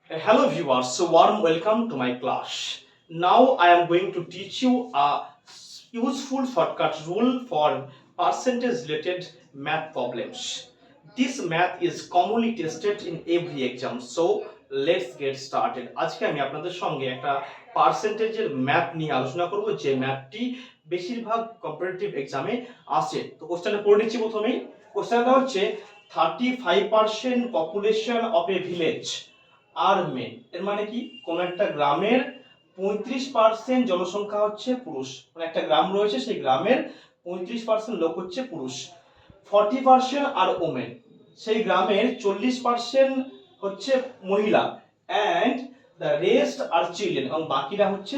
Hello viewers, so warm welcome to my class. Now I am going to teach you a useful shortcut rule for percentage related math problems. This math is commonly tested in every exam. So let's get started. আজকে আমি আপনাদের সঙ্গে একটা পার্সেন্টেজের math নিয়ে আলোচনা করব যে ম্যাথটি বেশিরভাগ কম্পিটিটিভ এক্সামে আসে। তো কোশ্চেনটা পড়ে নিচ্ছি প্রথমেই। কোশ্চেনটা হচ্ছে 35% population of a village are men. এর মানে কি, কোন একটা গ্রামের 35% জনসংখ্যা হচ্ছে পুরুষ, মানে একটা গ্রাম রয়েছে, সেই গ্রামের 35% লোক হচ্ছে পুরুষ। 40% আর ওমেন, সেই গ্রামের 40% হচ্ছে মহিলা, and the rest are children, এবং বাকিরা হচ্ছে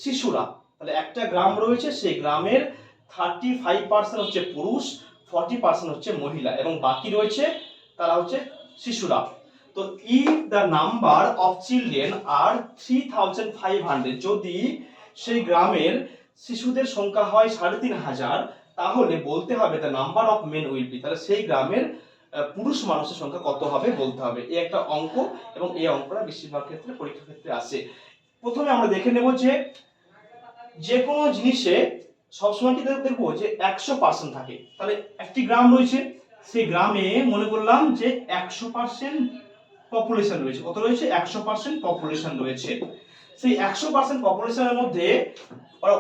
শিশুরা। তাহলে একটা গ্রাম রয়েছে, সেই গ্রামের 35% হচ্ছে পুরুষ, 40% হচ্ছে মহিলা, এবং বাকি রয়েছে তারা হচ্ছে শিশুরা। তো if the number of children আর 3500, যদি সেই গ্রামের শিশুদের সংখ্যা হয় 3500, তাহলে বলতে হবে the number of men will be, তাহলে সেই গ্রামের পুরুষ মানুষের সংখ্যা কত হবে বলতে হবে। এই একটা অঙ্ক, এবং এই অঙ্কটা বেশিরভাগ ক্ষেত্রে পরীক্ষার ক্ষেত্রে আসে। প্রথমে আমরা দেখে নেব যে কোনো জিনিসে সবসময় কি দেখবো যে 100% থাকে। তাহলে একটি গ্রাম রয়েছে, সেই গ্রামে মনে করলাম যে 100% পপুলেশন রয়েছে। কত রয়েছে? 100% পপুলেশন রয়েছে। সেই 100% পপুলেশনের মধ্যে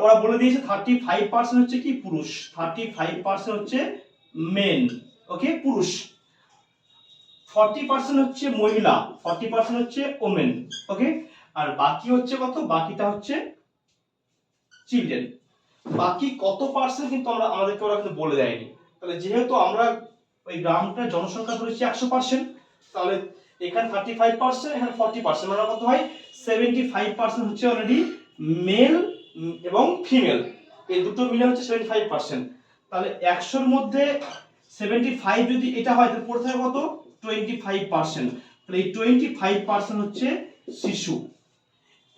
ওরা বলে দিয়েছে 35% হচ্ছে কি পুরুষ, 35% হচ্ছে মেন, ওকে, পুরুষ। 40% হচ্ছে মহিলা, 40% হচ্ছে ওমেন, ওকে। আর বাকি হচ্ছে কত? বাকিটা হচ্ছে চিলড্রেন। বাকি কত পার্সেন্ট কিন্তু আমাদেরকে ওরা কিন্তু বলে দেয়নি। তাহলে যেহেতু আমরা ওই গ্রামটার জনসংখ্যা ধরেছি 100%, তাহলে এখানে 35%, এখানে 40%, মানে কত হয়? 75% হচ্ছে অলরেডি মেল এবং ফিমেল, এই দুটো মিলে হচ্ছে 75%। তাহলে 100-র মধ্যে 75 যদি এটা হয়, তাহলে পড়ে থাকে কত? 25%। তাহলে এই 25% হচ্ছে শিশু।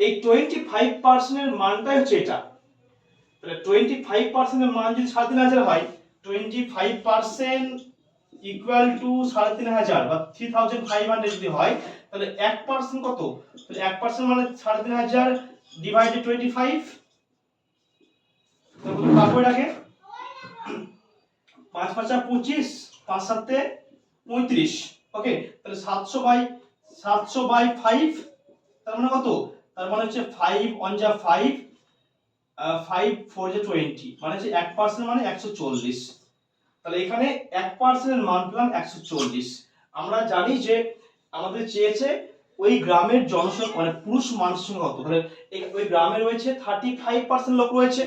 এই 25% এর মানটাই হচ্ছে এটা। তাহলে 25% এর মান যদি 3500 হয়, 25% ইকুয়াল টু 3500 বা 3500 যদি হয়, তাহলে 1% কত? তাহলে 1% মানে 3500 ডিভাইডেড 25, তাহলে কাটবো এটাকে 5 5 25, 5 7 35, ওকে। তাহলে 700 বাই 5, তার মানে কত? তার মানে হচ্ছে 5 1 যা 5, 5 4 যা 20, মানে হচ্ছে 1% মানে 140। তাহলে এখানে 1% এর মান পেলাম 140। আমরা জানি যে আমাদের চেয়েছে ওই গ্রামের জনসংখ্যা, মানে পুরুষ মানুষের সংখ্যা কত। তাহলে ওই গ্রামে রয়েছে 35% লোক রয়েছে,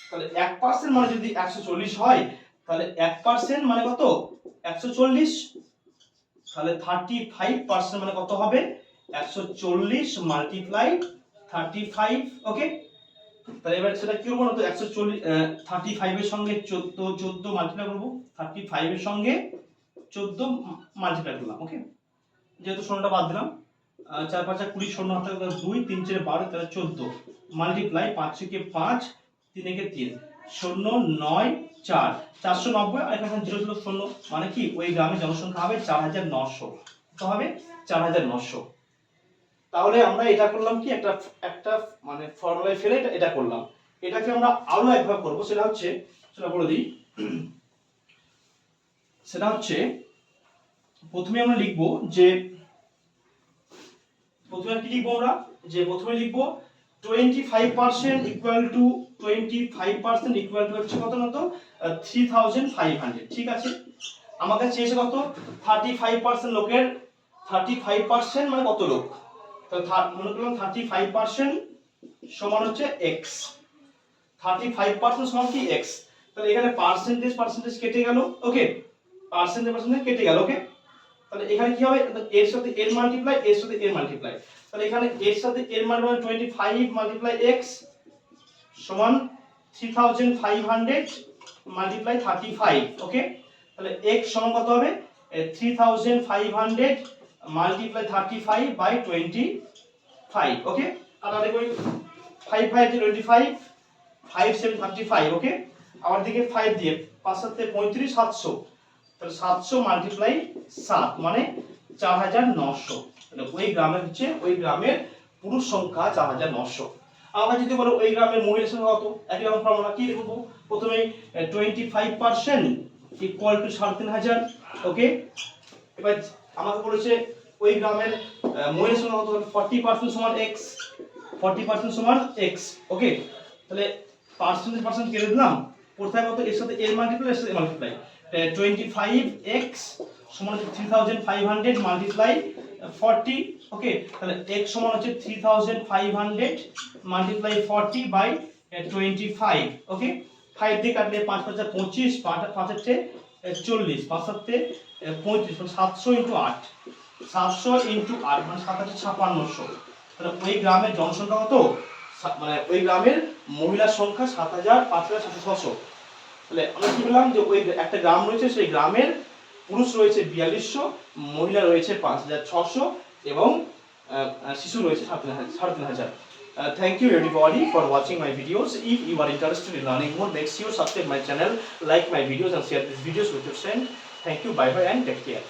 তাহলে 1% মানে যদি 140 হয়, তাহলে 1% মানে কত? 140। তাহলে 35% মানে কত হবে? 140 মাল্টিপ্লাই 35, ওকে। তাহলে এবার সেটা কি করব? তো 140 35 এর সঙ্গে 14 মাল্টিপ্লাই করব, 35 এর সঙ্গে 14 মাল্টিপ্লাই করলাম, ওকে। যেহেতু শূন্যটা বাদ দিলাম, 4 5 20, শূন্য হাতে 2, 3 4 12, তাহলে 14 মাল্টিপ্লাই 5 কে 5, 3 কে 3, 0 9 4, 490। আর এখানে 0 0 0, মানে কি ওই গ্রামের জনসংখ্যা হবে 4900। কত হবে? 4900। তাহলে আমরা এটা করলাম কি, একটা একটা মানে ফর্মুলায় ফেলে এটা করলাম। এটাকে আমরা আরো একভাবে করব, সেটা বলে দিই। সেটা হচ্ছে প্রথমে আমরা লিখব যে প্রথমে কি লিখব আমরা, যে প্রথমে লিখব 25% ইকুয়াল টু 25% ইকুয়াল টু হচ্ছে কত? না তো 3500, ঠিক আছে। আমাকে চেয়েছে কত? 35% লোকের, 35% মানে কত লোক? তাহলে মনে করলাম 35% সমান হচ্ছে x, 35% সমান কি x। তাহলে এখানে পার্সেন্টেজ কেটে গেল, ওকে, পার্সেন্টেজ কেটে গেল, ওকে। তাহলে এখানে কি হবে? এর সাথে এর মাল্টিপ্লাই, এর সাথে এর মাল্টিপ্লাই। তাহলে এখানে এর সাথে এর মাল্টিপ্লাই 25 মাল্টিপ্লাই x সমান 3500 মাল্টিপ্লাই 35, ওকে। তাহলে x সমান কত হবে? 3500 মাল্টিপ্লাই 35 বাই 25, ওকে। কাটাকাটি করি, 5 5 25, 5 7 35, ওকে। আবার দিকে 5 দিয়ে 5 7 35, 700। তাহলে 700 মাল্টিপ্লাই 7 মানে 4900। ওই গ্রামের হচ্ছে ওই গ্রামের পুরুষ সংখ্যা 4,900। আমরা যদি বলো ওই গ্রামের মহিলা সংখ্যা কত, একই রকম ফর্মুলা কি লিখবো, প্রথমে 25% ইকুয়াল টু 3,500। ওকে, এবার আমাকে বলেছে ওই গ্রামের মহিলা সংখ্যা কত, 40% সমান x, 40% সমান x। ওকে, তাহলে পার্সেন্ট কেটে দিলাম, কোথায় কত, এর সাথে এর মাল্টিপ্লাই, এর সাথে এর মাল্টিপ্লাই, 25x সমান হচ্ছে 3,500 মাল্টিপ্লাই 40। ওকে, তাহলে x সমান হচ্ছে 3,500 মাল্টিপ্লাই 40 বাই 25। ওকে, 5 দিয়ে কাটলে 5 5 25, 5 হচ্ছে 40, 5 7 35, 700 ইন্টু 8, 700 ইন্টু 8 মানে 7 হচ্ছে 5600। তাহলে ওই গ্রামের জনসংখ্যা কত, মানে ওই গ্রামের মহিলার সংখ্যা 7,500। তাহলে আমরা কি বললাম যে ওই একটা গ্রাম রয়েছে, সেই গ্রামের পুরুষ রয়েছে 4200, মহিলা রয়েছে 5,600 এবং শিশু রয়েছে 3,500। Thank you everybody for watching my videos. If you are interested in learning more, make sure subscribe my channel, like my videos and share these videos with your friends. Thank you, bye bye and take care.